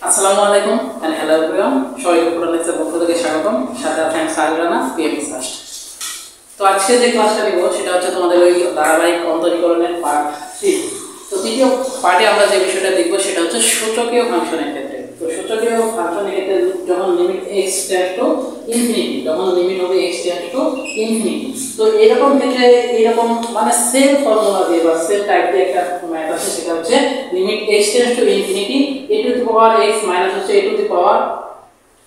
আসসালামু আলাইকুম and hello everyone, সবাইকে পুরো লেকচার পক্ষ থেকে স্বাগতম। সাথে আছেন সাহিরানা পিএমএস ফার্স্ট। তো আজকে যে ক্লাসটা নিব সেটা হচ্ছে তোমাদের ওই ধারাবাহিক অন্তরীকরণের পার্ট 3। তো তৃতীয় পার্টে আমরা যে বিষয়টা দেখব সেটা হচ্ছে সূচকীয় ফাংশনের ক্ষেত্রে। তো সূচকীয় ফাংশনের ক্ষেত্রে যখন limit x tends to infinity, যখন লিমিট হবে x টেন্ডস টু ইনফিনিটি, তো এরকম ক্ষেত্রে এরকম মানে সেম ফর্মুলা দিয়ে বা সেম টাইপ দিয়ে একটা ম্যাথ আছে, সেটা হচ্ছে limit x tends to infinity a to the power x minus হচ্ছে a to the power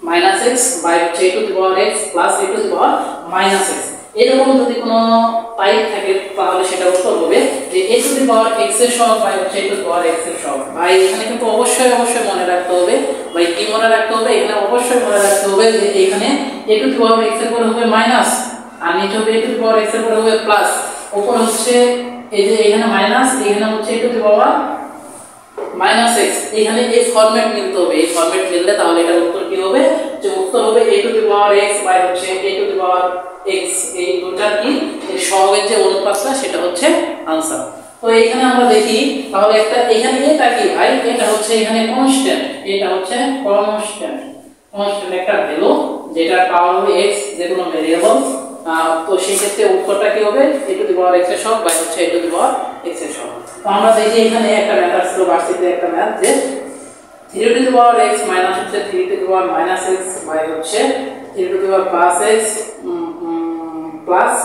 minus x by হচ্ছে a to the power x plus a to the power minus x। এরকম যদি কোনো type থাকে তাহলে সেটা উত্তর হবে যে a to the power x এর সহগ বাই হচ্ছে a to the power x এর সহগ। ভাই এখানে কিন্তু অবশ্যই মনে রাখতে হবে, ভাই কি মনে রাখতে হবে, এখানে অবশ্যই মনে রাখতে হবে যে এখানে a to the power x এর পরে হবে মাইনাস আর নিচে হবে a to the power x এর পরে হবে প্লাস, উপরে হচ্ছে এই যে এখানে মাইনাস, এখানে হচ্ছে a to the power minus x। এখানে এই ফরম্যাট মিলতে হবে, এই ফরম্যাট মিললে তাহলে এটার উত্তর কি হবে, যে উত্তর হবে a to the power x by হচ্ছে a to the power x। এই দুটার কি এই সহগের যে অনুপাতটা সেটা হচ্ছে आंसर। তো এখানে আমরা দেখি তাহলে একটা এখানে এটা কি ভাই, এটা হচ্ছে এখানে কনস্ট্যান্ট, এটা হচ্ছে কনস্ট্যান্ট একটা ভ্যালু যেটা পাওয়ার হবে x, যে কোনো ভেরিয়েবল। তো সেই ক্ষেত্রে উত্তরটা কি হবে a to the power x এর সহগ বাই হচ্ছে a to the power x এর সহগ। তো আমরা দেখি এখানে একটা ম্যাথ আসছিল ভার্সিটিতে, একটা ম্যাথ যে 3 to the power x minus হচ্ছে 3 to the power minus x by হচ্ছে 3 to the power plus x plus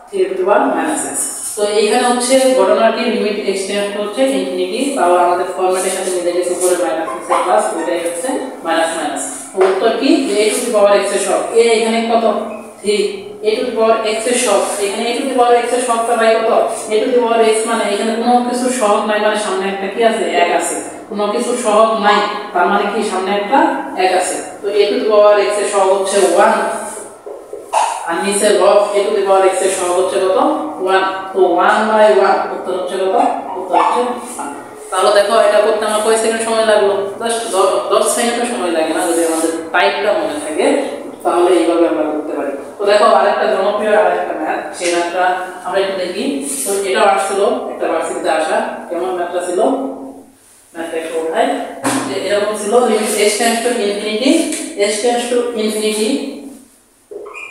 3 to the power minus x। তো এইখানে হচ্ছে ঘটনাটি লিমিট x টেন্ডস টু হচ্ছে ইনফিনিটি, তাহলে আমাদের ফরম্যাটের সাথে মিলে গেছে উপরে মাইনাস x প্লাস ওইটাই হচ্ছে মাইনাস মাইনাস। তো উত্তর কি যে a to the power x এর সহগ a এখানে কত 3, a to the power x এর সহগ এখানে a to the power x এর সহগটা বাই কত a to the power x, মানে এখানে কোনো কিছু সহগ নাই, মানে সামনে একটা কি আছে 1 আছে, কোনো কিছু সহগ নাই তার মানে কি সামনে একটা 1 আছে। তো a to the power x এর সহগ হচ্ছে 1 আর নিচে লব a to the power x এর সহগ হচ্ছে কত 1। তো 1 বাই 1 উত্তর হচ্ছে কত, উত্তর হচ্ছে 1। তাহলে দেখো এটা করতে আমার কয় সেকেন্ড সময় লাগলো, জাস্ট 10 সেকেন্ড সময় লাগে না, যদি আমাদের টাইপটা মনে থাকে তাহলে এইভাবে আমরা করতে পারি। তো দেখো আরেকটা জনপ্রিয় আরেকটা ম্যাথ, সেই ম্যাথটা আমরা একটু দেখি। তো এটা আসছিল একটা ভার্সিটিতে আসা, কেমন ম্যাথটা ছিল, ম্যাথটা একটু উঠাই, যে এরকম ছিল limit x tends to infinity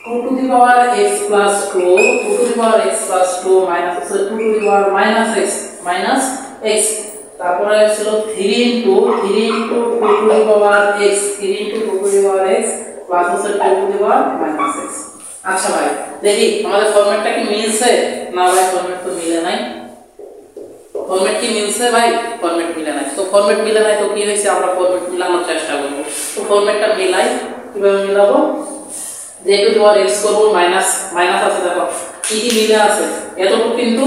2 to the power x plus 2 2 to the power x plus 2 minus 2 to the power minus x, তারপরে ছিল 3 into 2 to the power x 3 into 2 to the power x plus 2 to the power minus x। আচ্ছা ভাই দেখি আমাদের ফরম্যাটটা কি মিলছে, না ভাই ফরম্যাট তো মিলে নাই, ফরম্যাট কি মিলছে ভাই, ফরম্যাট মিলে নাই। তো ফরম্যাট মিলে নাই তো কি হইছে, আমরা ফরম্যাট মিলানোর চেষ্টা করব। তো ফরম্যাটটা মিলাই, কিভাবে মিলাবো, যে টু দি পাওয়ার x করব মাইনাস মাইনাস আছে, দেখো কি কি মিলে আছে, এতটুকু কিন্তু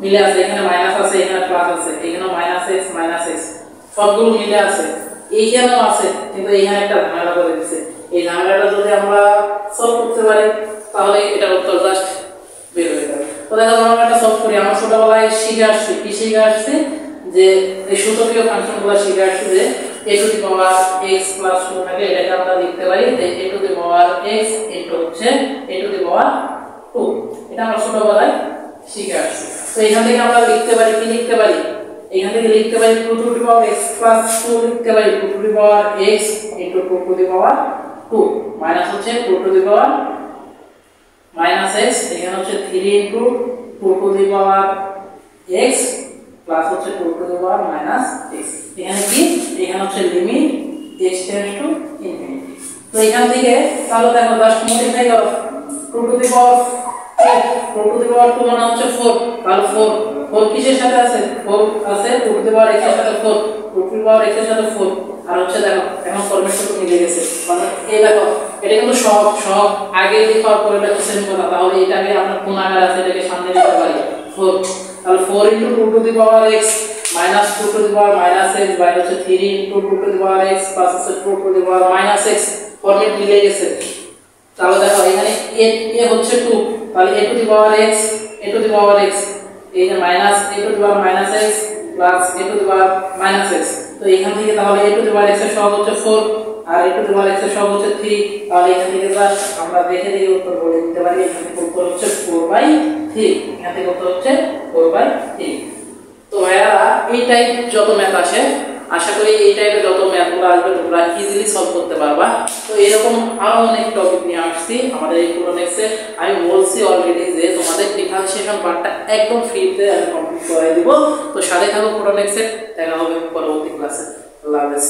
মিলে আছে, এখানে মাইনাস আছে, এখানে প্লাস আছে, এখানে মাইনাস x সবগুলো মিলে আছে, এইখানেও আছে, কিন্তু এইখানে একটা ঝামেলা করে দিয়েছে। এই ঝামেলাটা যদি আমরা সলভ করতে পারি তাহলে এটা উত্তর জাস্ট বের হয়ে যাবে। তো দেখো আমরা এটা সলভ করি, আমরা ছোটবেলায় শিখে আসছি, কি শিখে আসছি, যে এই সূচকীয় ফাংশনগুলো শিখে আসছি যে a to the power x plus 2 থাকে, এটাকে আমরা লিখতে পারি যে a to the power x into হচ্ছে a টু দি পাওয়ার 2, এটা আমরা ছোটবেলায় শিখে আসছি। তো এখান থেকে আমরা লিখতে পারি, কি লিখতে পারি, এখান থেকে লিখতে পারি 2 two the power x plus 2 লিখতে পারি 2 two the power x into 2 two the power 2 minus হচ্ছে 2 two the power minus x, এখানে হচ্ছে 3 into 2 two the power x plus হচ্ছে 2 two the power minus x। এখানে কি, এখানে হচ্ছে limit x tends to infinity. তো এখান থেকে তাহলে দেখো জাস্ট মডিফাই করো 2 two the power 2 two the পাওয়ার 2 মানে হচ্ছে 4, তাহলে 4 কিসের সাথে আছে, 4 আছে 2 টু দি পাওয়ার x এর সাথে 4, 2 টু দি পাওয়ার x এর সাথে 4, আর হচ্ছে দেখো এখন ফরম্যাটটা তো মিলে গেছে, মানে এই দেখো এটা কিন্তু সব আগে লিখার পরে এটা সেম কথা, তাহলে এটাকে আমরা কোন আকারে আছে এটাকে সামনে লিখতে পারি 4, তাহলে 4 into 2 to the power x minus 2 to the power minus x by হচ্ছে 3 into 2 to the power x plus হচ্ছে 2 to the power minus x, format মিলে গেছে। তাহলে দেখো এখানে a হচ্ছে 2, তাহলে a to the power x এই যে minus a to the power minus x plus a to the power minus x। তো এখান থেকে তাহলে a to the power x এর সহগ হচ্ছে 4 আর a to the power x এর সহগ হচ্ছে 3, তাহলে এখান থেকে জাস্ট আমরা দেখে উত্তর বলে দিতে পারি, এখান থেকে উত্তর হচ্ছে 4/3, এখান থেকে উত্তর হচ্ছে 4/3। তো ভাইয়া এই টাইপ যত ম্যাথ আসে আশা করি এই টাইপের যত ম্যাথগুলো আসবে তোমরা ইজিলি সলভ করতে পারবা। তো এরকম আরো অনেক টপিক নিয়ে আসছি আমাদের এই প্রোনেক্সে। আমি বলছি অলরেডি যে তোমাদের ডিফারেন্সিয়েশন পার্টটা একদম ফ্রিতে আমি কমপ্লিট করে দিব। তো সাথে থাকো প্রোনেক্সে, দেখা হবে পরবর্তী ক্লাসে। আল্লাহ হাফেজ।